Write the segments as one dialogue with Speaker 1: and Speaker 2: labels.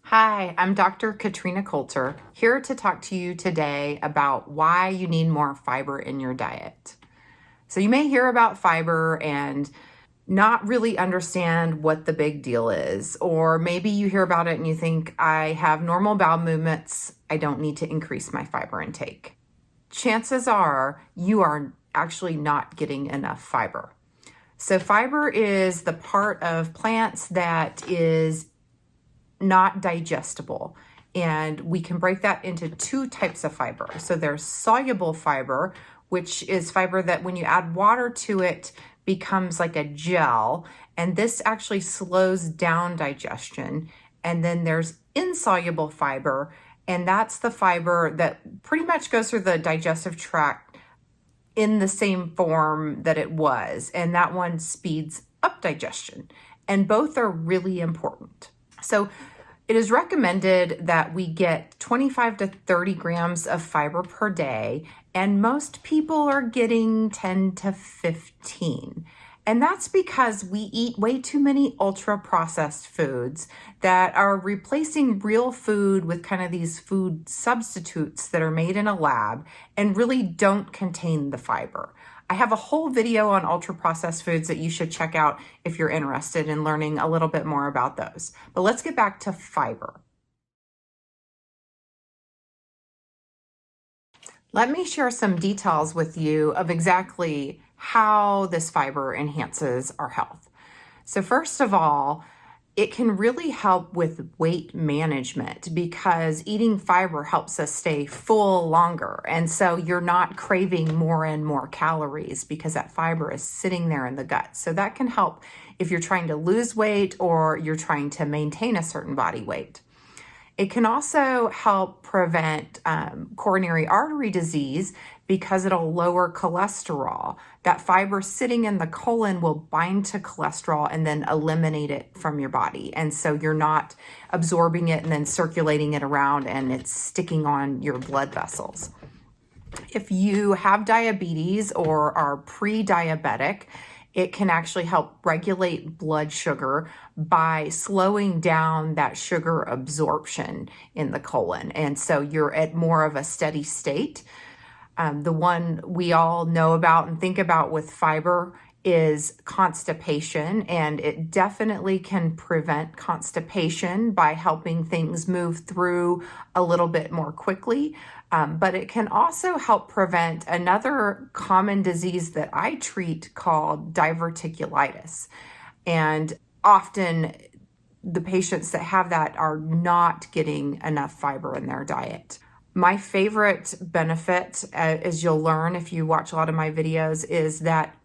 Speaker 1: Hi, I'm Dr. Katrina Coulter, here to talk to you today about why you need more fiber in your diet. So you may hear about fiber and not really understand what the big deal is, or maybe you hear about it and you think, I have normal bowel movements, I don't need to increase my fiber intake. Chances are you are actually not getting enough fiber. So fiber is the part of plants that is not digestible. And we can break that into two types of fiber. So there's soluble fiber, which is fiber that when you add water to it becomes like a gel. And this actually slows down digestion. And then there's insoluble fiber. And that's the fiber that pretty much goes through the digestive tract in the same form that it was. And that one speeds up digestion. And both are really important. So it is recommended that we get 25 to 30 grams of fiber per day, and most people are getting 10 to 15. And that's because we eat way too many ultra-processed foods that are replacing real food with kind of these food substitutes that are made in a lab and really don't contain the fiber. I have a whole video on ultra-processed foods that you should check out if you're interested in learning a little bit more about those. But let's get back to fiber. Let me share some details with you of exactly how this fiber enhances our health. So first of all, it can really help with weight management because eating fiber helps us stay full longer. And so you're not craving more and more calories because that fiber is sitting there in the gut. So that can help if you're trying to lose weight or you're trying to maintain a certain body weight. It can also help prevent coronary artery disease because it'll lower cholesterol. That fiber sitting in the colon will bind to cholesterol and then eliminate it from your body. And so you're not absorbing it and then circulating it around and it's sticking on your blood vessels. If you have diabetes or are pre-diabetic, it can actually help regulate blood sugar by slowing down that sugar absorption in the colon. And so you're at more of a steady state. The one we all know about and think about with fiber is constipation, and it definitely can prevent constipation by helping things move through a little bit more quickly. But it can also help prevent another common disease that I treat called diverticulitis. And often the patients that have that are not getting enough fiber in their diet. My favorite benefit, as you'll learn if you watch a lot of my videos, is that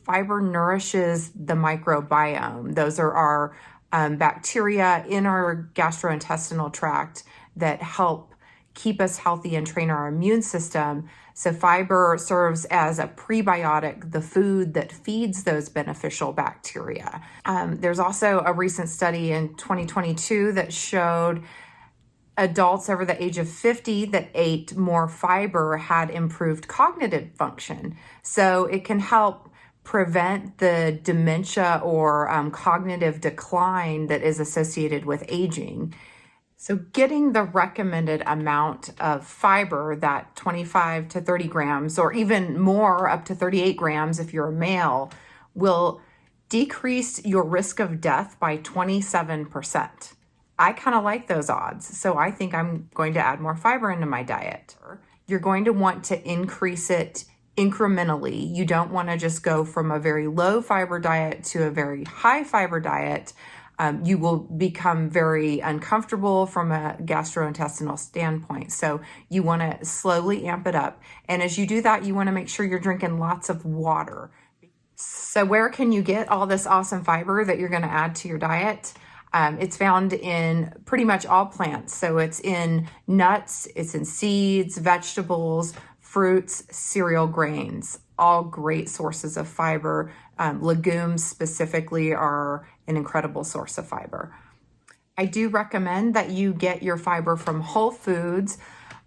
Speaker 1: fiber nourishes the microbiome. Those are our bacteria in our gastrointestinal tract that help keep us healthy and train our immune system. So fiber serves as a prebiotic, the food that feeds those beneficial bacteria. There's also a recent study in 2022 that showed adults over the age of 50 that ate more fiber had improved cognitive function. So it can help prevent the dementia or cognitive decline that is associated with aging. So getting the recommended amount of fiber, that 25 to 30 grams, or even more, up to 38 grams if you're a male, will decrease your risk of death by 27%. I kind of like those odds, so I think I'm going to add more fiber into my diet. You're going to want to increase it incrementally. You don't want to just go from a very low fiber diet to a very high fiber diet. You will become very uncomfortable from a gastrointestinal standpoint. So you want to slowly amp it up. And as you do that, you want to make sure you're drinking lots of water. So where can you get all this awesome fiber that you're going to add to your diet? It's found in pretty much all plants. So it's in nuts, it's in seeds, vegetables, fruits, cereal grains, all great sources of fiber. Legumes specifically are an incredible source of fiber. I do recommend that you get your fiber from whole foods,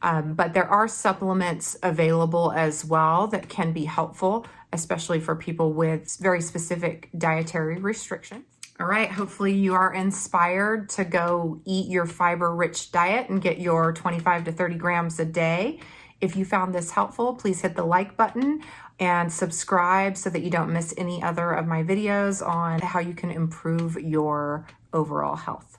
Speaker 1: but there are supplements available as well that can be helpful, especially for people with very specific dietary restrictions. All right, hopefully you are inspired to go eat your fiber-rich diet and get your 25 to 30 grams a day. If you found this helpful, please hit the like button and subscribe so that you don't miss any other of my videos on how you can improve your overall health.